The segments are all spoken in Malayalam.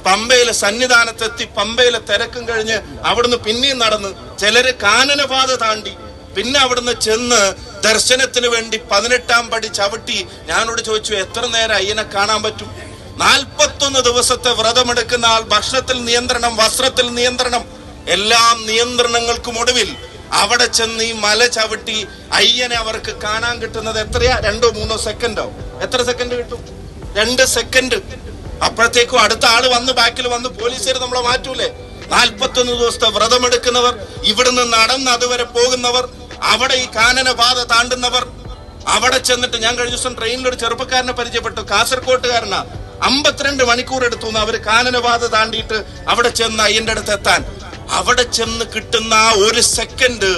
പമ്പയിലെ സന്നിധാനത്തെത്തി പമ്പയിലെ തിരക്കും കഴിഞ്ഞ് അവിടുന്ന് പിന്നെയും നടന്ന് ചിലര് കാനനപാത താണ്ടി പിന്നെ അവിടുന്ന് ചെന്ന് ദർശനത്തിന് വേണ്ടി 18-ാം പടി ചവിട്ടി. ഞാനോട് ചോദിച്ചു, എത്ര നേരം അയ്യനെ കാണാൻ പറ്റും? 41 ദിവസത്തെ വ്രതമെടുക്കുന്ന ആൾ, ഭക്ഷണത്തിൽ നിയന്ത്രണം, വസ്ത്രത്തിൽ നിയന്ത്രണം, എല്ലാ നിയന്ത്രണങ്ങൾക്കും ഒടുവിൽ അവിടെ ചെന്ന് ഈ മല ചവിട്ടി അയ്യനെ അവർക്ക് കാണാൻ കിട്ടുന്നത് എത്രയാ? 2-3 സെക്കൻഡോ? എത്ര സെക്കൻഡ് കിട്ടും? 2 സെക്കൻഡ്. അപ്പോഴത്തേക്കും അടുത്ത ആള് വന്ന് ബാക്കിൽ വന്ന് പോലീസുകാർ നമ്മളെ മാറ്റൂലേ? 41 ദിവസത്തെ വ്രതമെടുക്കുന്നവർ, ഇവിടുന്ന് നടന്ന് അതുവരെ പോകുന്നവർ, അവിടെ ഈ കാനനപാത താണ്ടുന്നവർ, അവിടെ ചെന്നിട്ട് ഞാൻ കഴിഞ്ഞ ദിവസം ട്രെയിനിൽ ഒരു ചെറുപ്പക്കാരനെ പരിചയപ്പെട്ടു, കാസർകോട്ടുകാരനാ. 52 മണിക്കൂർ എടുത്തു അവര് കാനനപാത താണ്ടിയിട്ട് അവിടെ ചെന്ന് അയ്യന്റെ അടുത്ത് എത്താൻ. അവിടെ ചെന്ന് കിട്ടുന്ന ആ 1 സെക്കൻഡ്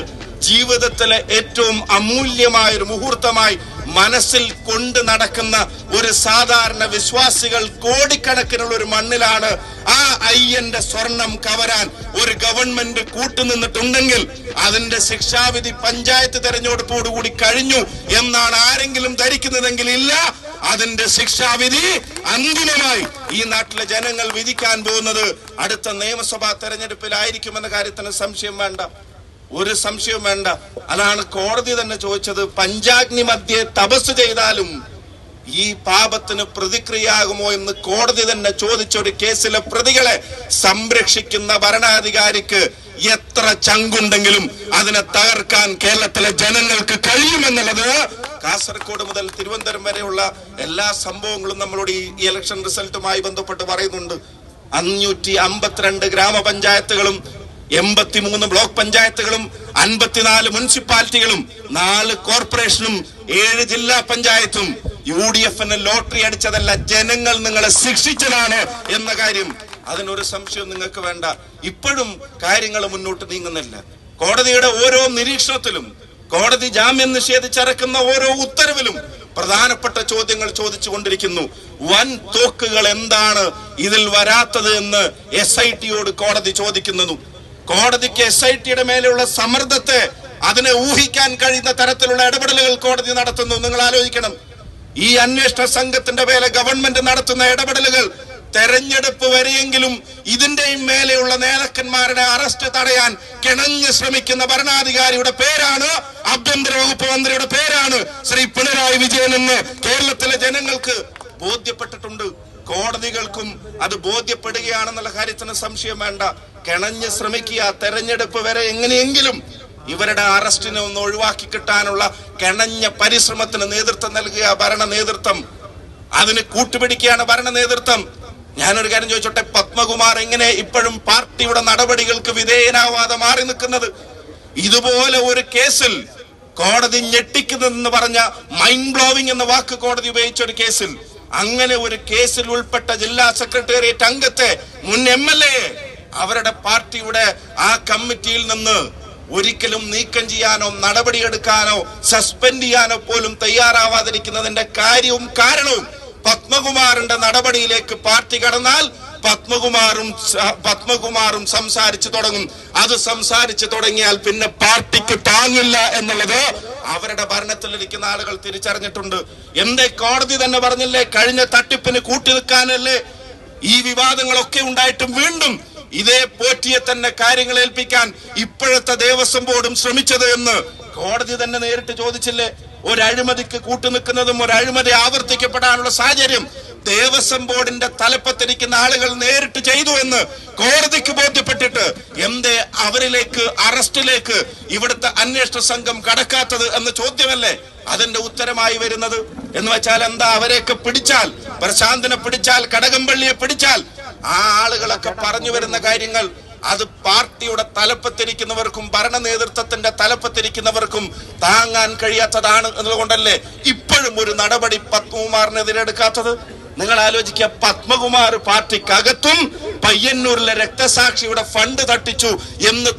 ജീവിതത്തിലെ ഏറ്റവും അമൂല്യമായ ഒരു മുഹൂർത്തമായി മനസ്സിൽ കൊണ്ട് നടക്കുന്ന ഒരു സാധാരണ വിശ്വാസികൾ കോടിക്കണക്കിനുള്ള ഒരു മണ്ണിലാണ് ആ അയ്യന്റെ സ്വർണം കവരാൻ ഒരു ഗവൺമെന്റ് കൂട്ടുനിന്നിട്ടുണ്ടെങ്കിൽ അതിന്റെ ശിക്ഷാവിധി പഞ്ചായത്ത് തെരഞ്ഞെടുപ്പോടുകൂടി കഴിഞ്ഞു എന്നാണ് ആരെങ്കിലും ധരിക്കുന്നതെങ്കിൽ ഇല്ല. അതിന്റെ ശിക്ഷാവിധി അന്തിമമായി ഈ നാട്ടിലെ ജനങ്ങൾ വിധിക്കാൻ പോകുന്നത് അടുത്ത നിയമസഭാ തെരഞ്ഞെടുപ്പിലായിരിക്കുമെന്ന കാര്യത്തിന് സംശയം വേണ്ട, ഒരു സംശയവും വേണ്ട. അതാണ് കോടതി തന്നെ ചോദിച്ചത്, പഞ്ചാഗ്നി മധ്യേ തപസ് ചെയ്താലും ഈ പാപത്തിന് പ്രതിക്രിയയാകുമോ എന്ന് കോടതി തന്നെ ചോദിച്ച ഒരു കേസിലെ പ്രതികളെ സംരക്ഷിക്കുന്ന ഭരണാധികാരിക്ക് എത്ര ചങ്കുണ്ടെങ്കിലും അതിനെ തകർക്കാൻ കേരളത്തിലെ ജനങ്ങൾക്ക് കഴിയുമെന്നുള്ളത് കാസർഗോഡ് മുതൽ തിരുവനന്തപുരം വരെയുള്ള എല്ലാ സംഭവങ്ങളും നമ്മളോട് ഈ ഇലക്ഷൻ റിസൾട്ടുമായി ബന്ധപ്പെട്ട് പറയുന്നുണ്ട്. 552 ഗ്രാമപഞ്ചായത്തുകളും 83 ബ്ലോക്ക് പഞ്ചായത്തുകളും 54 മുനിസിപ്പാലിറ്റികളും 4 കോർപ്പറേഷനും 7 ജില്ലാ പഞ്ചായത്തും UDFന് ലോട്ടറി അടിച്ചതല്ല, ജനങ്ങൾ നിങ്ങളെ ശിക്ഷിച്ചതാണ് എന്ന കാര്യം അതിനൊരു സംശയം നിങ്ങൾക്ക് വേണ്ട. ഇപ്പോഴും കാര്യങ്ങൾ മുന്നോട്ട് നീങ്ങുന്നില്ല. കോടതിയുടെ ഓരോ നിരീക്ഷണത്തിലും, കോടതി ജാമ്യം നിഷേധിച്ചിറക്കുന്ന ഓരോ ഉത്തരവിലും പ്രധാനപ്പെട്ട ചോദ്യങ്ങൾ ചോദിച്ചു കൊണ്ടിരിക്കുന്നു. വൻ തോക്കുകൾ എന്താണ് ഇതിൽ വരാത്തത് എന്ന് SITയോട് കോടതി ചോദിക്കുന്നു. കോടതിക്ക് SITയുടെ മേലെയുള്ള സമ്മർദ്ദത്തെ, അതിനെ ഊഹിക്കാൻ കഴിയുന്ന തരത്തിലുള്ള ഇടപെടലുകൾ കോടതി നടത്തുന്നു. നിങ്ങൾ ആലോചിക്കണം, ഈ അന്വേഷണ സംഘത്തിന്റെ മേലെ ഗവൺമെന്റ് നടത്തുന്ന ഇടപെടലുകൾ തെരഞ്ഞെടുപ്പ് വരെയെങ്കിലും ഇതിന്റെയും മേലെയുള്ള നേതാക്കന്മാരുടെ അറസ്റ്റ് തടയാൻ കിണഞ്ഞ് ശ്രമിക്കുന്ന ഭരണാധികാരിയുടെ പേരാണ്, ആഭ്യന്തര വകുപ്പ് മന്ത്രിയുടെ പേരാണ് ശ്രീ പിണറായി വിജയൻ എന്ന് കേരളത്തിലെ ജനങ്ങൾക്ക് ബോധ്യപ്പെട്ടിട്ടുണ്ട്. കോടതികൾക്കും അത് ബോധ്യപ്പെടുകയാണെന്നുള്ള കാര്യത്തിന് സംശയം വേണ്ട. കിണഞ്ഞ് ശ്രമിക്കുക, തെരഞ്ഞെടുപ്പ് വരെ എങ്ങനെയെങ്കിലും ഇവരുടെ അറസ്റ്റിനെ ഒന്ന് ഒഴിവാക്കി കിട്ടാനുള്ള കിണഞ്ഞ പരിശ്രമത്തിന് നേതൃത്വം നൽകുക ഭരണ നേതൃത്വം. അതിന് കൂട്ടുപിടിക്കുകയാണ് ഭരണ നേതൃത്വം. ഞാനൊരു കാര്യം ചോദിച്ചോട്ടെ, പത്മകുമാർ എങ്ങനെ ഇപ്പോഴും പാർട്ടിയുടെ നടപടികൾക്ക് വിധേയനാവാതെ മാറി നിൽക്കുന്നത്? ഇതുപോലെ ഒരു കേസിൽ കോടതി ഞെട്ടിക്കുന്നതെന്ന് പറഞ്ഞ മൈൻഡ് ബ്ലോവിംഗ് എന്ന വാക്ക് കോടതി ഉപയോഗിച്ച ഒരു കേസിൽ, അങ്ങനെ ഒരു കേസിൽ ഉൾപ്പെട്ട ജില്ലാ സെക്രട്ടേറിയറ്റ് അംഗത്തെ, മുൻ MLA അവരുടെ പാർട്ടിയുടെ ആ കമ്മിറ്റിയിൽ നിന്ന് ഒരിക്കലും നീക്കം ചെയ്യാനോ നടപടിയെടുക്കാനോ സസ്പെൻഡ് ചെയ്യാനോ പോലും തയ്യാറാവാതിരിക്കുന്നതിന്റെ കാര്യവും കാരണവും പത്മകുമാറിന്റെ നടപടിയിലേക്ക് പാർട്ടി കടന്നാൽ പത്മകുമാറും സംസാരിച്ചു തുടങ്ങും. അത് സംസാരിച്ചു തുടങ്ങിയാൽ പിന്നെ പാർട്ടിക്ക് താങ്ങില്ല എന്നുള്ളത് അവരുടെ ഭരണത്തിലിരിക്കുന്ന ആളുകൾ തിരിച്ചറിഞ്ഞിട്ടുണ്ട്. എന്തേ കോടതി തന്നെ പറഞ്ഞില്ലേ, കഴിഞ്ഞ തട്ടിപ്പിന് കൂട്ടി നിൽക്കാനല്ലേ ഈ വിവാദങ്ങളൊക്കെ ഉണ്ടായിട്ടും വീണ്ടും ഇതേ പോറ്റിയെ തന്നെ കാര്യങ്ങൾ ഏൽപ്പിക്കാൻ ഇപ്പോഴത്തെ ദേവസ്വം ബോർഡും ശ്രമിച്ചത് എന്ന് കോടതി തന്നെ നേരിട്ട് ചോദിച്ചില്ലേ? ഒരു അഴിമതിക്ക് കൂട്ടുനിൽക്കുന്നതും ഒരു അഴിമതി ആവർത്തിക്കപ്പെടാനുള്ള സാഹചര്യം ദേവസ്വം ബോർഡിന്റെ തലപ്പത്തിരിക്കുന്ന ആളുകൾ നേരിട്ട് ചെയ്തു എന്ന് കോടതിക്ക് ബോധ്യപ്പെട്ടിട്ട് എന്തേ അവരിലേക്ക്, അറസ്റ്റിലേക്ക് ഇവിടുത്തെ അന്വേഷണ സംഘം കടക്കാത്തത് എന്ന ചോദ്യമല്ലേ അതിന്റെ ഉത്തരമായി വരുന്നത്? എന്ന് വെച്ചാൽ എന്താ, അവരെയൊക്കെ പിടിച്ചാൽ, പ്രശാന്തിനെ പിടിച്ചാൽ, കടകംപള്ളിയെ പിടിച്ചാൽ, ആ ആളുകളൊക്കെ പറഞ്ഞു വരുന്ന കാര്യങ്ങൾ അത് പാർട്ടിയുടെ തലപ്പത്തിരിക്കുന്നവർക്കും ഭരണ നേതൃത്വത്തിന്റെ തലപ്പത്തിരിക്കുന്നവർക്കും താങ്ങാൻ കഴിയാത്തതാണ് എന്നതുകൊണ്ടല്ലേ ഇപ്പോഴും ഒരു നടപടി പത്മകുമാറിനെതിരെ എടുക്കാത്തത്? നിങ്ങൾ ആലോചിക്കുക, പത്മകുമാർ പാർട്ടിക്കകത്തും പയ്യന്നൂരിലെ രക്തസാക്ഷിയുടെ ഫണ്ട് തട്ടിച്ചു എന്ന്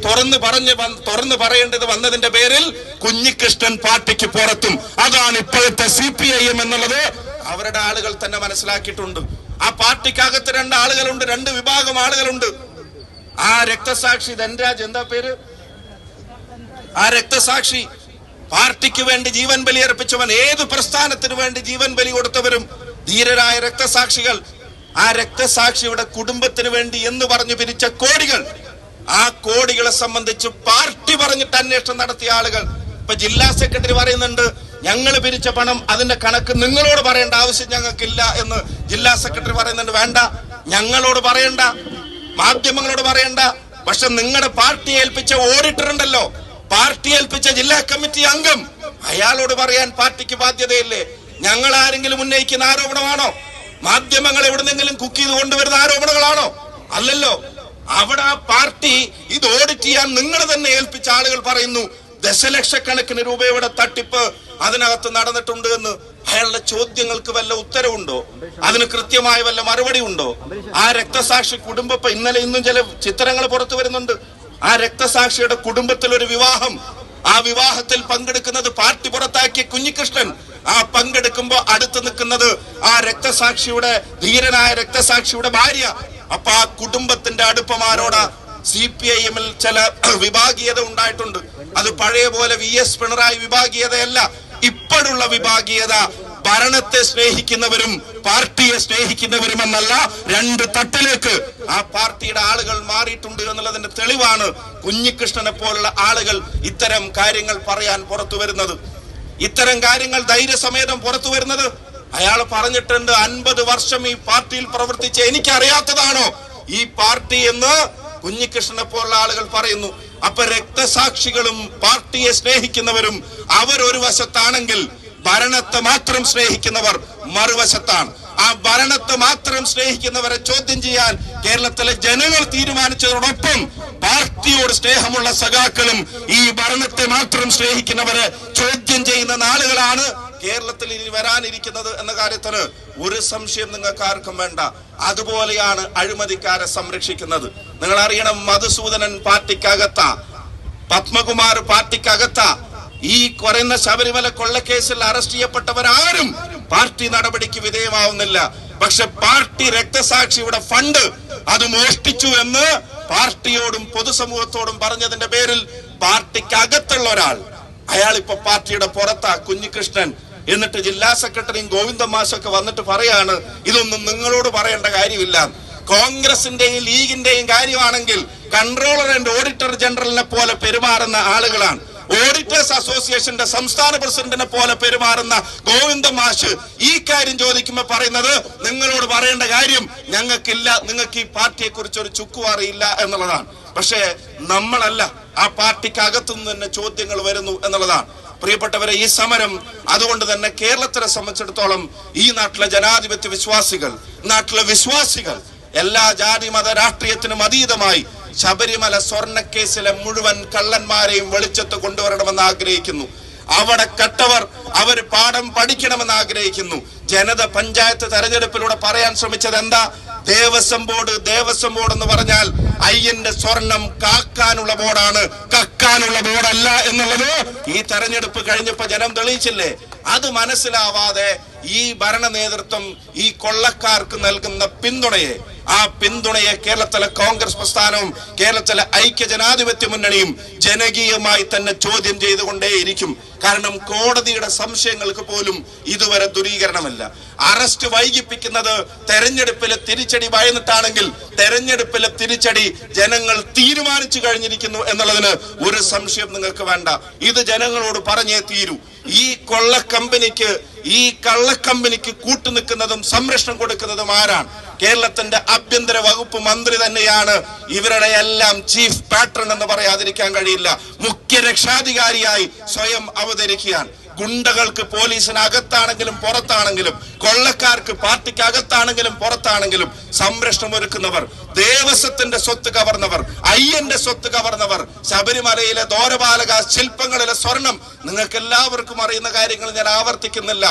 തുറന്നു പറയേണ്ടത് വന്നതിന്റെ പേരിൽ കുഞ്ഞികൃഷ്ണൻ പാർട്ടിക്ക് പുറത്തും. അതാണ് ഇപ്പോഴത്തെ CPIM എന്നുള്ളത് അവരുടെ ആളുകൾ തന്നെ മനസ്സിലാക്കിയിട്ടുണ്ട്. ആ പാർട്ടിക്കകത്ത് 2 ആളുകളുണ്ട്, 2 വിഭാഗം ആളുകളുണ്ട്. ആ രക്തസാക്ഷി ധൻരാജ്, എന്താ പേര്, ആ രക്തസാക്ഷി പാർട്ടിക്ക് വേണ്ടി ജീവൻ ബലി അർപ്പിച്ചവൻ, ഏത് പ്രസ്ഥാനത്തിന് വേണ്ടി ജീവൻ ബലി കൊടുത്തവരും ധീരരായ രക്തസാക്ഷികൾ. ആ രക്തസാക്ഷിയുടെ കുടുംബത്തിന് വേണ്ടി എന്ന് പറഞ്ഞു പിരിച്ച കോടികൾ, ആ കോടികളെ സംബന്ധിച്ച് പാർട്ടി പറഞ്ഞിട്ട് അന്വേഷണം നടത്തിയ ആളുകൾ. ഇപ്പൊ ജില്ലാ സെക്രട്ടറി പറയുന്നുണ്ട്, ഞങ്ങൾ പിരിച്ച പണം അതിന്റെ കണക്ക് നിങ്ങളോട് പറയേണ്ട ആവശ്യം ഞങ്ങൾക്കില്ല എന്ന് ജില്ലാ സെക്രട്ടറി പറയുന്നുണ്ട്. വേണ്ട, ഞങ്ങളോട് പറയണ്ട, മാധ്യമങ്ങളോട് പറയണ്ട. പക്ഷെ നിങ്ങളുടെ പാർട്ടി ഏൽപ്പിച്ച ഓഡിറ്റർ ഉണ്ടല്ലോ, പാർട്ടി ഏൽപ്പിച്ച ജില്ലാ കമ്മിറ്റി അംഗം, അയാളോട് പറയാൻ പാർട്ടിക്ക് ബാധ്യതയില്ലേ? ഞങ്ങൾ ആരെങ്കിലും ഉന്നയിക്കുന്ന ആരോപണമാണോ? മാധ്യമങ്ങൾ എവിടെന്നെങ്കിലും കുക്ക് ചെയ്ത് കൊണ്ടുവരുന്ന ആരോപണങ്ങളാണോ? അല്ലല്ലോ. അവിടെ ആ പാർട്ടി ഇത് ഓഡിറ്റ് ചെയ്യാൻ നിങ്ങൾ തന്നെ ഏൽപ്പിച്ച ആളുകൾ പറയുന്നു ദശലക്ഷക്കണക്കിന് രൂപയുടെ തട്ടിപ്പ് അതിനകത്ത് നടന്നിട്ടുണ്ട് എന്ന്. അയാളുടെ ചോദ്യങ്ങൾക്ക് വല്ല ഉത്തരവുണ്ടോ? അതിന് കൃത്യമായ വല്ല മറുപടി ഉണ്ടോ? ആ രക്തസാക്ഷി കുടുംബം, ഇന്നലെ ഇന്നും ചില ചിത്രങ്ങൾ പുറത്തു വരുന്നുണ്ട്. ആ രക്തസാക്ഷിയുടെ കുടുംബത്തിൽ ഒരു വിവാഹം, ആ വിവാഹത്തിൽ പങ്കെടുക്കുന്നത് പാർട്ടി പുറത്താക്കിയ കുഞ്ഞികൃഷ്ണൻ. ആ പങ്കെടുക്കുമ്പോ അടുത്ത് നിൽക്കുന്നത് ആ രക്തസാക്ഷിയുടെ, ധീരനായ രക്തസാക്ഷിയുടെ ഭാര്യ. അപ്പൊ ആ കുടുംബത്തിന്റെ അടുപ്പമാരോടാ. CPIM-ൽ ചില വിഭാഗീയത ഉണ്ടായിട്ടുണ്ട്. അത് പഴയ പോലെ VS പിണറായി വിഭാഗീയതയല്ല. ഇപ്പോഴുള്ള വിഭാഗീയത ഭരണത്തെ സ്നേഹിക്കുന്നവരും പാർട്ടിയെ സ്നേഹിക്കുന്നവരും എന്നല്ല, രണ്ട് തട്ടിലേക്ക് ആ പാർട്ടിയുടെ ആളുകൾ മാറിയിട്ടുണ്ട് എന്നുള്ളതിന്റെ തെളിവാണ് കുഞ്ഞികൃഷ്ണനെ പോലുള്ള ആളുകൾ ഇത്തരം കാര്യങ്ങൾ പറയാൻ പുറത്തു വരുന്നത്, ഇത്തരം കാര്യങ്ങൾ ധൈര്യസമേതം പുറത്തു വരുന്നത്. അയാൾ പറഞ്ഞിട്ടുണ്ട്, 50 വർഷം ഈ പാർട്ടിയിൽ പ്രവർത്തിച്ച എനിക്കറിയാത്തതാണോ ഈ പാർട്ടി എന്ന് കുഞ്ഞികൃഷ്ണനെ പോലുള്ള ആളുകൾ പറയുന്നു. അപ്പൊ രക്തസാക്ഷികളും പാർട്ടിയെ സ്നേഹിക്കുന്നവരും അവരൊരു വശത്താണെങ്കിൽ ഭരണത്തെ മാത്രം സ്നേഹിക്കുന്നവർ മറുവശത്താണ്. ആ ഭരണത്തെ മാത്രം സ്നേഹിക്കുന്നവരെ ചോദ്യം ചെയ്യാൻ കേരളത്തിലെ ജനങ്ങൾ തീരുമാനിച്ചതോടൊപ്പം പാർട്ടിയോട് സ്നേഹമുള്ള സഖാക്കളും ഈ ഭരണത്തെ മാത്രം സ്നേഹിക്കുന്നവരെ ചോദ്യം ചെയ്യുന്ന നാളുകളാണ് കേരളത്തിൽ ഇനി വരാനിരിക്കുന്നത് എന്ന കാര്യത്തിന് ഒരു സംശയം നിങ്ങൾക്ക് ആർക്കും വേണ്ട. അതുപോലെയാണ് അഴിമതിക്കാരെ സംരക്ഷിക്കുന്നത്. നിങ്ങൾ അറിയണം, മധുസൂദനൻ പാർട്ടിക്കകത്ത, പത്മകുമാർ പാർട്ടിക്കകത്ത. ഈ കുറയുന്ന ശബരിമല കൊള്ളക്കേസിൽ അറസ്റ്റ് ചെയ്യപ്പെട്ടവരാരും പാർട്ടി നടപടിക്ക് വിധേയമാവുന്നില്ല. പക്ഷെ പാർട്ടി രക്തസാക്ഷിയുടെ ഫണ്ട് അത് മോഷ്ടിച്ചു എന്ന് പാർട്ടിയോടും പൊതുസമൂഹത്തോടും പറഞ്ഞതിന്റെ പേരിൽ പാർട്ടിക്കകത്തുള്ള ഒരാൾ, അയാൾ ഇപ്പൊ പാർട്ടിയുടെ പുറത്താ, കുഞ്ഞികൃഷ്ണൻ. എന്നിട്ട് ജില്ലാ സെക്രട്ടറിയും ഗോവിന്ദൻ മാഷൊക്കെ വന്നിട്ട് പറയാണ്, ഇതൊന്നും നിങ്ങളോട് പറയേണ്ട കാര്യമില്ല. കോൺഗ്രസിന്റെയും ലീഗിന്റെയും കാര്യമാണെങ്കിൽ കൺട്രോളർ ആൻഡ് ഓഡിറ്റർ ജനറലിനെ പോലെ പെരുമാറുന്ന ആളുകളാണ്. ഓഡിറ്റേഴ്സ് അസോസിയേഷന്റെ സംസ്ഥാന പ്രസിഡന്റിനെ പോലെ പെരുമാറുന്ന ഗോവിന്ദൻ മാഷ് ഈ കാര്യം ചോദിക്കുമ്പോൾ പറയുന്നത്, നിങ്ങളോട് പറയേണ്ട കാര്യം ഞങ്ങൾക്കില്ല, നിങ്ങൾക്ക് ഈ പാർട്ടിയെ കുറിച്ച് ഒരു ചുക്കും അറിയില്ല എന്നുള്ളതാണ്. പക്ഷേ നമ്മളല്ല, ആ പാർട്ടിക്ക് അകത്തുനിന്ന് തന്നെ ചോദ്യങ്ങൾ വരുന്നു എന്നുള്ളതാണ്. പ്രിയപ്പെട്ടവരെ, ഈ സമരം അതുകൊണ്ട് തന്നെ കേരളത്തിനെ സംബന്ധിച്ചിടത്തോളം ഈ നാട്ടിലെ ജനാധിപത്യ വിശ്വാസികൾ, നാട്ടിലെ വിശ്വാസികൾ എല്ലാ ജാതി മത രാഷ്ട്രീയത്തിനും അതീതമായി ശബരിമല സ്വർണ്ണക്കേസിലെ മുഴുവൻ കള്ളന്മാരെയും വെളിച്ചത്ത് കൊണ്ടുവരണമെന്ന് ആഗ്രഹിക്കുന്നു. അവിടെ കട്ടവർ അവർ പാഠം പഠിക്കണമെന്ന് ആഗ്രഹിക്കുന്നു. ജനത പഞ്ചായത്ത് തെരഞ്ഞെടുപ്പിലൂടെ പറയാൻ ശ്രമിച്ചത് എന്താ? ദേവസ്വം ബോർഡ് എന്ന് പറഞ്ഞാൽ അയ്യന്റെ സ്വർണം കാക്കാനുള്ള ബോർഡാണ്, കക്കാനുള്ള ബോർഡല്ല എന്നുള്ളത് ഈ തെരഞ്ഞെടുപ്പ് കഴിഞ്ഞപ്പോ ജനം തെളിയിച്ചില്ലേ? അത് മനസ്സിലാവാതെ ഈ ഭരണ നേതൃത്വം ഈ കൊള്ളക്കാർക്ക് നൽകുന്ന ആ പിന്തുണയെ കേരളത്തിലെ കോൺഗ്രസ് പ്രസ്ഥാനവും കേരളത്തിലെ ഐക്യ ജനാധിപത്യ മുന്നണിയും ജനകീയമായി തന്നെ ചോദ്യം ചെയ്തുകൊണ്ടേയിരിക്കും. കാരണം കോടതിയുടെ സംശയങ്ങൾക്ക് പോലും ഇതുവരെ ദൂരീകരണമില്ല. അറസ്റ്റ് വൈകിപ്പിക്കുന്നത് തെരഞ്ഞെടുപ്പിലെ തിരിച്ചടി ഭയന്നിട്ടാണെങ്കിൽ തെരഞ്ഞെടുപ്പിലെ തിരിച്ചടി ജനങ്ങൾ തീരുമാനിച്ചു കഴിഞ്ഞിരിക്കുന്നു എന്നുള്ളതിന് ഒരു സംശയം നിങ്ങൾക്ക് വേണ്ട. ഇത് ജനങ്ങളോട് പറഞ്ഞേ തീരൂ. ഈ കള്ളക്കമ്പനിക്ക് കൂട്ടുനിൽക്കുന്നതും സംരക്ഷണം കൊടുക്കുന്നതും ആരാണ്? കേരളത്തിന്റെ ആഭ്യന്തര വകുപ്പ് മന്ത്രി തന്നെയാണ്. ഇവരുടെ എല്ലാം ചീഫ് പാട്രൺ എന്ന് പറയാതിരിക്കാൻ കഴിയില്ല. മുഖ്യ രക്ഷാധികാരിയായി സ്വയം അവതരിക്കുകയാണ്. ഗുണ്ടകൾക്ക് പോലീസിനകത്താണെങ്കിലും പുറത്താണെങ്കിലും, കൊള്ളക്കാർക്ക് പാർട്ടിക്ക് അകത്താണെങ്കിലും പുറത്താണെങ്കിലും സംരക്ഷണം ഒരുക്കുന്നവർ, ദേവസ്വത്തിന്റെ സ്വത്ത് കവർന്നവർ, അയ്യന്റെ സ്വത്ത് കവർന്നവർ, ശബരിമലയിലെ ദ്വാരപാലക ശില്പങ്ങളിലെ സ്വർണം, നിങ്ങൾക്ക് എല്ലാവർക്കും അറിയുന്ന കാര്യങ്ങൾ ഞാൻ ആവർത്തിക്കുന്നില്ല.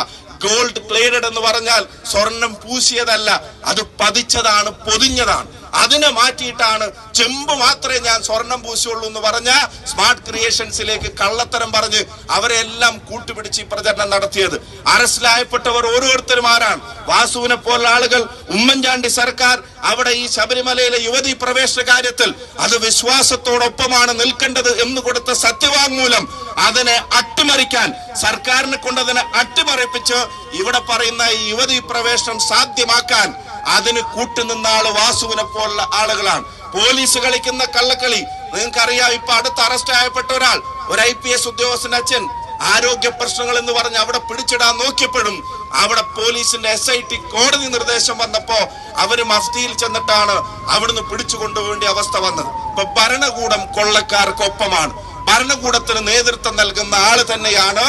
ഗോൾഡ് പ്ലേറ്റഡ് എന്ന് പറഞ്ഞാൽ സ്വർണം പൂശിയതല്ല, അത് പതിച്ചതാണ്, പൊതിഞ്ഞതാണ്. അതിനെ മാറ്റിയിട്ടാണ് ചെമ്പ് മാത്രമേ ഞാൻ സ്വർണം പൂശുള്ളൂ എന്ന് പറഞ്ഞ സ്മാർട്ട് ക്രിയേഷൻസിലേക്ക് കള്ളത്തരം പറഞ്ഞ് അവരെല്ലാം കൂട്ടുപിടിച്ച് ഈ പ്രചരണം നടത്തിയത്. അറസ്റ്റിലായപ്പെട്ടവർ ഓരോരുത്തരും ആരാണ്? വാസുവിനെ പോലുള്ള ആളുകൾ, ഉമ്മൻചാണ്ടി സർക്കാർ അവിടെ ഈ ശബരിമലയിലെ യുവതി പ്രവേശന കാര്യത്തിൽ അത് വിശ്വാസത്തോടൊപ്പമാണ് നിൽക്കേണ്ടത് എന്ന് കൊടുത്ത സത്യവാങ്മൂലം അതിനെ അട്ടിമറിക്കാൻ, സർക്കാരിനെ കൊണ്ട് അതിനെ അട്ടിമറിപ്പിച്ച് ഇവിടെ പറയുന്ന ഈ യുവതി പ്രവേശനം സാധ്യമാക്കാൻ അതിന് കൂട്ടുനിന്ന ആള് വാസുവിനെ പോലുള്ള ആളുകളാണ്. പോലീസ് കളിക്കുന്ന കള്ളക്കളി നിങ്ങൾക്കറിയാം. ഇപ്പൊ അടുത്ത് അറസ്റ്റ് ആയപ്പെട്ട ഒരാൾ, ഒരു IPS ഉദ്യോഗസ്ഥന്റെ അച്ഛൻ, ആരോഗ്യ പ്രശ്നങ്ങൾ എന്ന് പറഞ്ഞ് അവിടെ പിടിച്ചിടാൻ നോക്കിയപ്പോഴും അവിടെ പോലീസിന്റെ SIT കോടതി നിർദ്ദേശം വന്നപ്പോ അവര് മഫ്തിയിൽ ചെന്നിട്ടാണ് അവിടുന്ന് പിടിച്ചു കൊണ്ടുപോകേണ്ട അവസ്ഥ വന്നത്. ഇപ്പൊ ഭരണകൂടം കൊള്ളക്കാർക്കൊപ്പമാണ്. ഭരണകൂടത്തിന് നേതൃത്വം നൽകുന്ന ആള് തന്നെയാണ്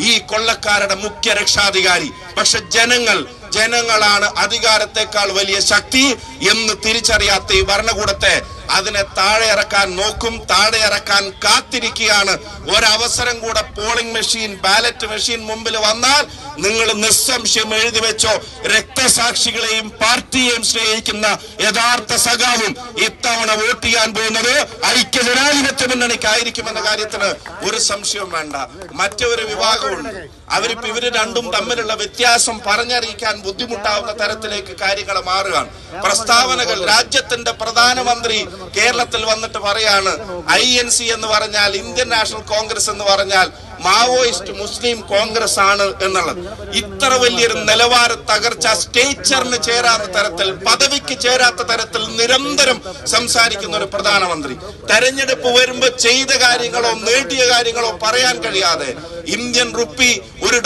ഈ കൊള്ളക്കാരുടെ മുഖ്യ രക്ഷാധികാരി. പക്ഷെ ജനങ്ങളാണ് അധികാരത്തെക്കാൾ വലിയ ശക്തി എന്ന് തിരിച്ചറിയാത്ത ഈ ഭരണകൂടത്തെ അതിനെ താഴെ ഇറക്കാൻ നോക്കും, താഴെ ഇറക്കാൻ കാത്തിരിക്കുകയാണ്. ഒരവസരം കൂടെ പോളിംഗ് മെഷീൻ, ബാലറ്റ് മെഷീൻ മുമ്പിൽ വന്നാൽ നിങ്ങൾ നിസ്സംശയം എഴുതി വെച്ചോ, രക്തസാക്ഷികളെയും പാർട്ടിയെയും സ്നേഹിക്കുന്ന യഥാർത്ഥ സഖാവും ഇത്തവണ വോട്ട് ചെയ്യാൻ പോകുന്നത് ഐക്യജനാധിപത്യ മുന്നണിക്കായിരിക്കുമെന്ന കാര്യത്തിന് ഒരു സംശയവും വേണ്ട. മറ്റൊരു വിഭാഗമുണ്ട്, അവരിപ്പോ ഇവര് രണ്ടും തമ്മിലുള്ള വ്യത്യാസം പറഞ്ഞറിയിക്കാൻ ബുദ്ധിമുട്ടാവുന്ന തരത്തിലേക്ക് കാര്യങ്ങൾ മാറുകയാണ്. പ്രസ്താവനകൾ, രാജ്യത്തിന്റെ പ്രധാനമന്ത്രി കേരളത്തിൽ വന്നിട്ട് പറയാണ് INC എന്ന് പറഞ്ഞാൽ, ഇന്ത്യൻ നാഷണൽ കോൺഗ്രസ് എന്ന് പറഞ്ഞാൽ മാവോയിസ്റ്റ് മുസ്ലിം കോൺഗ്രസ് ആണ് എന്നുള്ളത്. ഇത്ര വലിയൊരു നിലവാര തകർച്ച, സ്റ്റേച്ചറിന് ചേരാത്ത തരത്തിൽ, പദവിക്ക് ചേരാത്ത തരത്തിൽ നിരന്തരം സംസാരിക്കുന്ന ഒരു പ്രധാനമന്ത്രി, തെരഞ്ഞെടുപ്പ് വരുമ്പോ ചെയ്ത കാര്യങ്ങളോ നേടിയ കാര്യങ്ങളോ പറയാൻ കഴിയാതെ ഇന്ത്യൻ റുപ്പി $1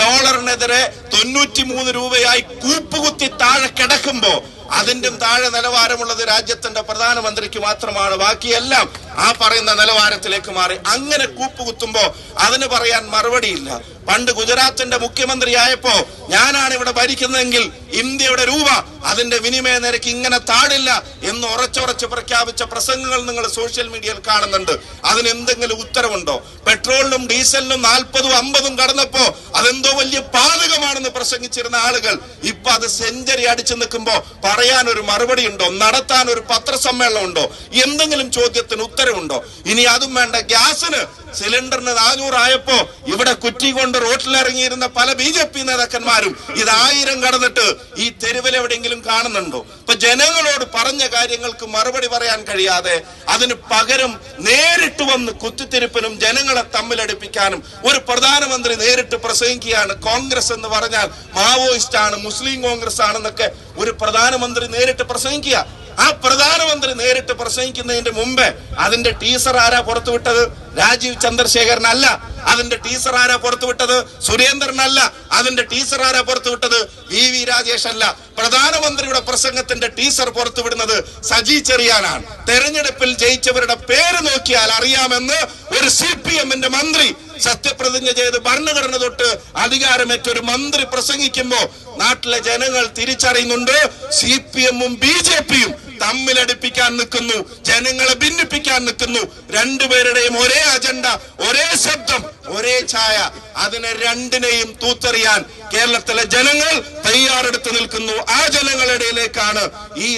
93 രൂപയായി കൂപ്പുകുത്തി താഴെ കിടക്കുമ്പോ അതിന്റെ താഴെ നിലവാരമുള്ളത് രാജ്യത്തിന്റെ പ്രധാനമന്ത്രിക്ക് മാത്രമാണ്. ബാക്കിയെല്ലാം ആ പറയുന്ന നിലവാരത്തിലേക്ക് മാറി. അങ്ങനെ കൂപ്പുകുത്തുമ്പോ അതിന് പറയാൻ മറുപടിയില്ല. പണ്ട് ഗുജറാത്തിന്റെ മുഖ്യമന്ത്രി ആയപ്പോ ഞാനാണ് ഇവിടെ ഭരിക്കുന്നതെങ്കിൽ ഇന്ത്യയുടെ രൂപ അതിന്റെ വിനിമയ നിരക്ക് ഇങ്ങനെ താഴില്ല എന്ന് ഉറച്ചുറച്ച് പ്രഖ്യാപിച്ച പ്രസംഗങ്ങൾ നിങ്ങൾ സോഷ്യൽ മീഡിയയിൽ കാണുന്നുണ്ട്. അതിന് എന്തെങ്കിലും ഉത്തരവുണ്ടോ? പെട്രോളിനും ഡീസലിനും 40ഉം 50ഉം കടന്നപ്പോ അതെന്തോ വലിയ പാതകമാണെന്ന് പ്രസംഗിച്ചിരുന്ന ആളുകൾ ഇപ്പൊ അത് സെഞ്ചുറി അടിച്ചു നിൽക്കുമ്പോ പറയാൻ ഒരു മറുപടി ഉണ്ടോ? നടത്താൻ ഒരു പത്രസമ്മേളനം ഉണ്ടോ? എന്തെങ്കിലും ചോദ്യത്തിന് ഉത്തരവുണ്ടോ? ഇനി അതും വേണ്ട. ഗ്യാസിന് സിലിണ്ടറിന് 400 ആയപ്പോ ഇവിടെ കുറ്റി കൊണ്ട് റോട്ടിലിറങ്ങിയിരുന്ന പല BJP നേതാക്കന്മാരും ഇത് 1000 കടന്നിട്ട് ഈ തെരുവിലെവിടെയെങ്കിലും കാണുന്നുണ്ടോ? ഇപ്പൊ ജനങ്ങളോട് പറഞ്ഞ കാര്യങ്ങൾക്ക് മറുപടി പറയാൻ കഴിയാതെ അതിന് പകരം നേരിട്ട് വന്ന് കുത്തിത്തിരിപ്പിനും ജനങ്ങളെ തമ്മിലടിപ്പിക്കാനും ഒരു പ്രധാനമന്ത്രി നേരിട്ട് പ്രസംഗിക്കുകയാണ്. കോൺഗ്രസ് എന്ന് പറഞ്ഞാൽ മാവോയിസ്റ്റ് ആണ്, മുസ്ലിം കോൺഗ്രസ് ആണെന്നൊക്കെ ഒരു പ്രധാനമന്ത്രി നേരിട്ട് പ്രസംഗിക്കുക. ആ പ്രധാനമന്ത്രി നേരിട്ട് പ്രസംഗിക്കുന്നതിന്റെ മുമ്പേ അതിന്റെ ടീസർ ആരാ പുറത്തുവിട്ടത്? രാജീവ് ചന്ദ്രശേഖരനല്ല. അതിന്റെ ടീസർ ആരാ പുറത്തുവിട്ടത്? സുരേന്ദ്രനല്ല. അതിന്റെ ടീസർ ആരാ പുറത്തുവിട്ടത്? VV രാജേഷ് അല്ല. പ്രധാനമന്ത്രിയുടെ പ്രസംഗത്തിന്റെ ടീസർ പുറത്തുവിടുന്നത് സജി ചെറിയാനാണ്. തെരഞ്ഞെടുപ്പിൽ ജയിച്ചവരുടെ പേര് നോക്കിയാൽ അറിയാമെന്ന് ഒരു CPM-ന്റെ മന്ത്രി സത്യപ്രതിജ്ഞ ചെയ്ത് ഭരണഘടന തൊട്ട് അധികാരമേറ്റൊരു മന്ത്രി പ്രസംഗിക്കുമ്പോ നാട്ടിലെ ജനങ്ങൾ തിരിച്ചറിയുന്നുണ്ട് CPM-ഉം BJP-യും തമ്മിലടിപ്പിക്കാൻ നിൽക്കുന്നു, ജനങ്ങളെ ഭിന്നിപ്പിക്കാൻ നിൽക്കുന്നു. രണ്ടുപേരുടെയും ഒരേ അജണ്ട, ഒരേ ശബ്ദം, ഒരേ ഛായ. അതിനെ രണ്ടിനെയും തൂത്തെറിയാൻ കേരളത്തിലെ ജനങ്ങൾ തയ്യാറെടുത്ത് നിൽക്കുന്നു. ആ ജനങ്ങളുടെ ഇടയിലേക്കാണ് ഈ